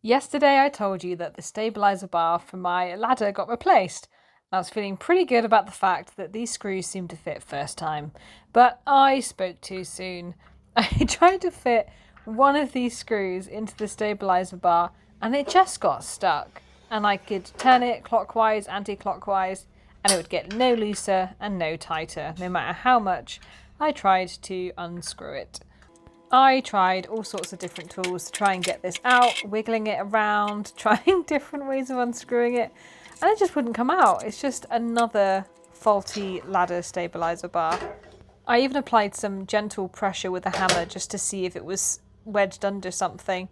Yesterday I told you that the stabilizer bar for my ladder got replaced. I was feeling pretty good about the fact that these screws seemed to fit first time, but I spoke too soon. I tried to fit one of these screws into the stabilizer bar and it just got stuck. And I could turn it clockwise, anti-clockwise, and it would get no looser and no tighter, no matter how much I tried to unscrew it. I tried all sorts of different tools to try and get this out, wiggling it around, trying different ways of unscrewing it, and it just wouldn't come out. It's just another faulty ladder stabilizer bar. I even applied some gentle pressure with a hammer just to see if it was wedged under something,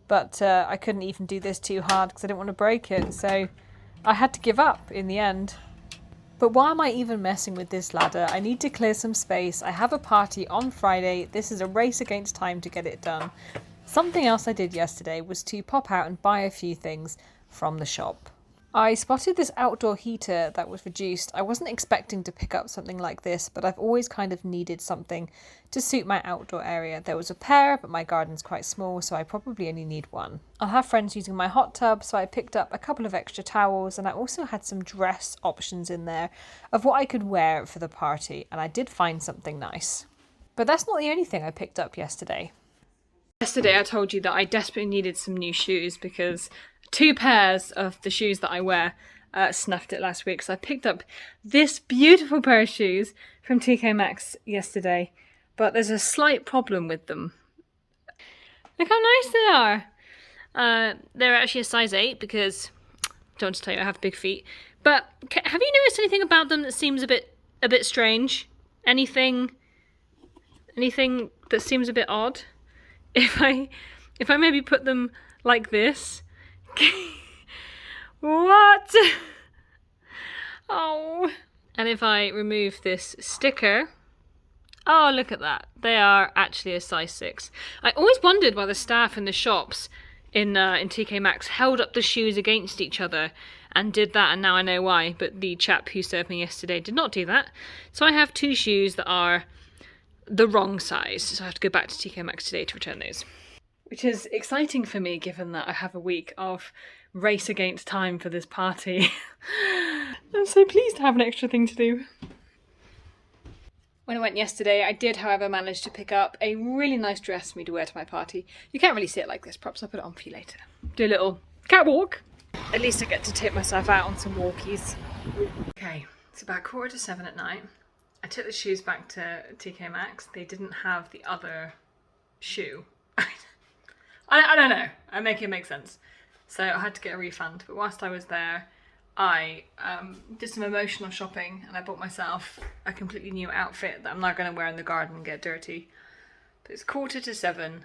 but I couldn't even do this too hard because I didn't want to break it, so I had to give up in the end. But why am I even messing with this ladder? I need to clear some space. I have a party on Friday. This is a race against time to get it done. Something else I did yesterday was to pop out and buy a few things from the shop. I spotted this outdoor heater that was reduced. I wasn't expecting to pick up something like this, but I've always kind of needed something to suit my outdoor area. There was a pair, but my garden's quite small, so I probably only need one. I'll have friends using my hot tub, so I picked up a couple of extra towels, and I also had some dress options in there of what I could wear for the party, and I did find something nice. But that's not the only thing I picked up yesterday. Yesterday I told you that I desperately needed some new shoes because 2 pairs of the shoes that I wear snuffed it last week. So I picked up this beautiful pair of shoes from TK Maxx yesterday, but there's a slight problem with them. Look how nice they are. They're actually a size 8 because, don't want to tell you I have big feet. But have you noticed anything about them that seems a bit strange? Anything that seems a bit odd? If I maybe put them like this. What? Oh. And if I remove this sticker, oh, look at that. They are actually a size 6. I always wondered why the staff in the shops in TK Maxx held up the shoes against each other and did that, and now I know why. But the chap who served me yesterday did not do that. So I have 2 shoes that are the wrong size, so I have to go back to TK Maxx today to return those. Which is exciting for me given that I have a week of race against time for this party. I'm so pleased to have an extra thing to do. When I went yesterday, I did, however, manage to pick up a really nice dress for me to wear to my party. You can't really see it like this, props, I'll put it on for you later. Do a little catwalk. At least I get to take myself out on some walkies. Okay, it's about 7:15 at night. I took the shoes back to TK Maxx. They didn't have the other shoe. I don't know. I make it make sense. So I had to get a refund. But whilst I was there, I did some emotional shopping and I bought myself a completely new outfit that I'm not going to wear in the garden and get dirty. But it's 7:15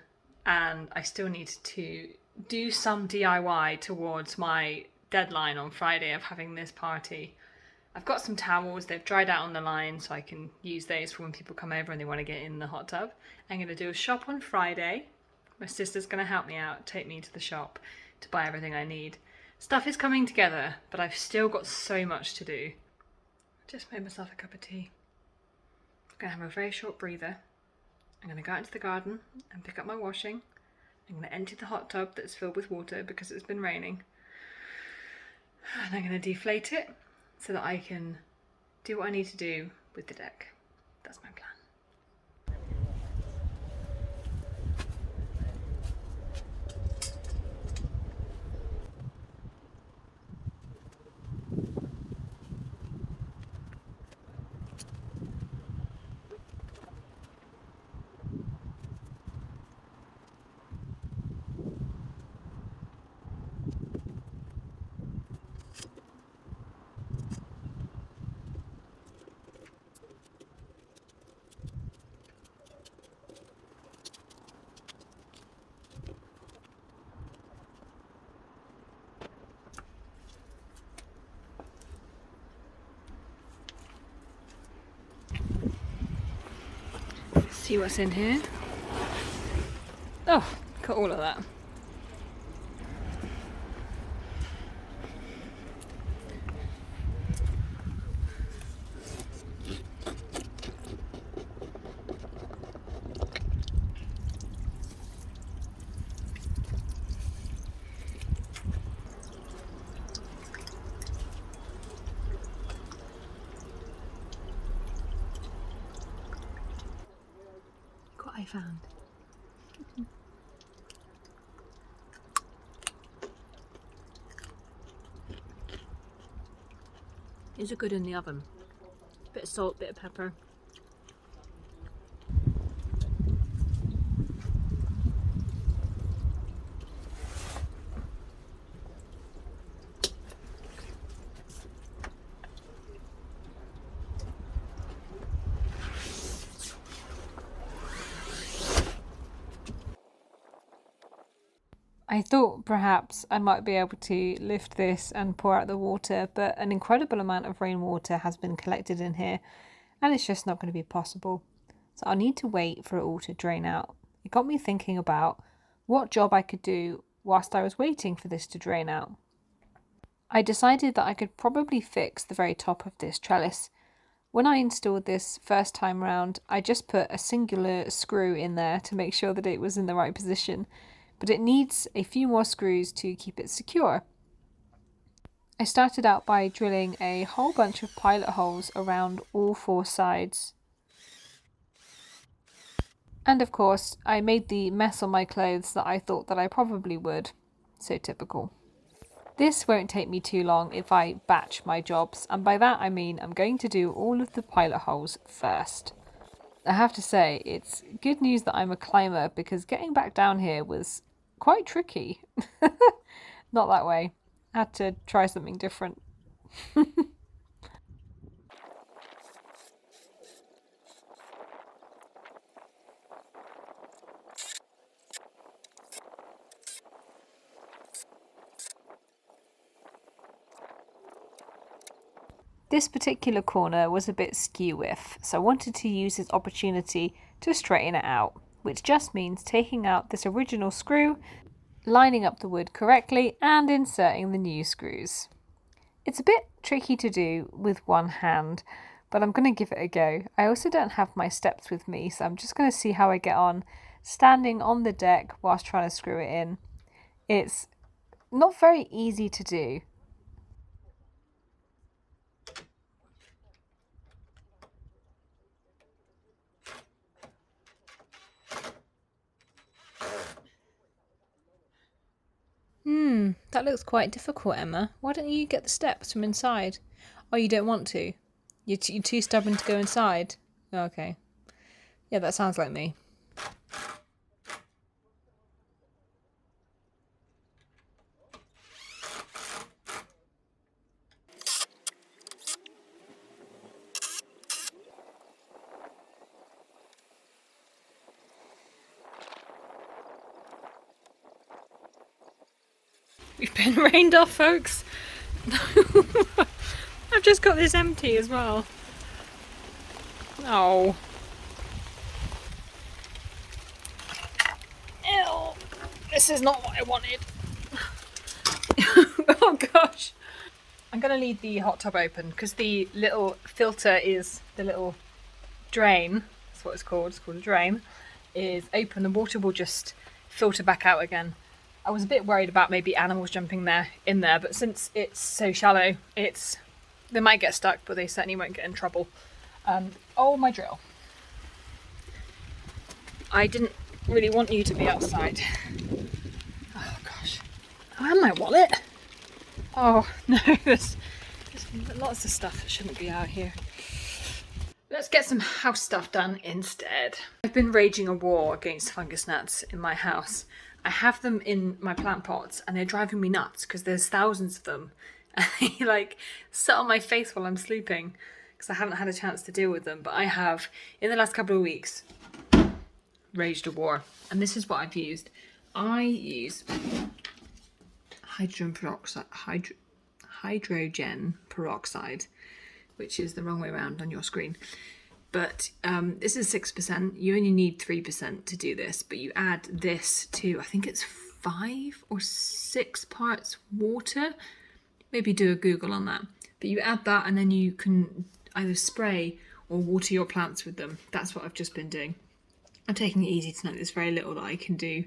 and I still need to do some DIY towards my deadline on Friday of having this party. I've got some towels, they've dried out on the line, so I can use those for when people come over and they want to get in the hot tub. I'm going to do a shop on Friday. My sister's going to help me out, take me to the shop to buy everything I need. Stuff is coming together, but I've still got so much to do. I just made myself a cup of tea. I'm going to have a very short breather. I'm going to go out into the garden and pick up my washing. I'm going to empty the hot tub that's filled with water because it's been raining. And I'm going to deflate it so that I can do what I need to do with the deck. That's my plan. See what's in here. Oh, got all of that. I found. These are good in the oven. Bit of salt, bit of pepper. I thought perhaps I might be able to lift this and pour out the water, but an incredible amount of rainwater has been collected in here and it's just not going to be possible. So I'll need to wait for it all to drain out. It got me thinking about what job I could do whilst I was waiting for this to drain out. I decided that I could probably fix the very top of this trellis. When I installed this first time round, I just put a singular screw in there to make sure that it was in the right position, but it needs a few more screws to keep it secure. I started out by drilling a whole bunch of pilot holes around all 4 sides. And of course, I made the mess on my clothes that I thought that I probably would. So typical. This won't take me too long if I batch my jobs, and by that I mean I'm going to do all of the pilot holes first. I have to say, it's good news that I'm a climber because getting back down here was quite tricky. Not that way. I had to try something different. This particular corner was a bit skew-with, so I wanted to use this opportunity to straighten it out, which just means taking out this original screw, lining up the wood correctly, and inserting the new screws. It's a bit tricky to do with one hand, but I'm going to give it a go. I also don't have my steps with me, so I'm just going to see how I get on standing on the deck whilst trying to screw it in. It's not very easy to do. That looks quite difficult, Emma. Why don't you get the steps from inside? Oh, you don't want to? You're too stubborn to go inside? Oh, okay. Yeah, that sounds like me. We've been rained off, folks. I've just got this empty as well. Oh. Ew. This is not what I wanted. Oh gosh. I'm going to leave the hot tub open because the little filter is the little drain. That's what it's called. It's called a drain. Is open. The water will just filter back out again. I was a bit worried about maybe animals jumping in there, but since it's so shallow, they might get stuck, but they certainly won't get in trouble. Oh, my drill. I didn't really want you to be outside. Oh gosh. Oh, and my wallet. Oh no, there's lots of stuff that shouldn't be out here. Let's get some house stuff done instead. I've been raging a war against fungus gnats in my house. I have them in my plant pots and they're driving me nuts because there's thousands of them. And they like sit on my face while I'm sleeping because I haven't had a chance to deal with them. But I have, in the last couple of weeks, raged a war. And this is what I've used. I use hydrogen peroxide, which is the wrong way around on your screen. But this is 6%. You only need 3% to do this, but you add this to, I think it's 5 or 6 parts water. Maybe do a Google on that. But you add that and then you can either spray or water your plants with them. That's what I've just been doing. I'm taking it easy tonight. There's very little that I can do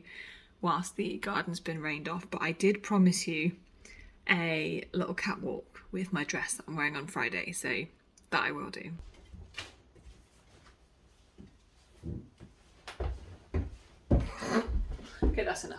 whilst the garden's been rained off. But I did promise you a little catwalk with my dress that I'm wearing on Friday. So that I will do. that's enough.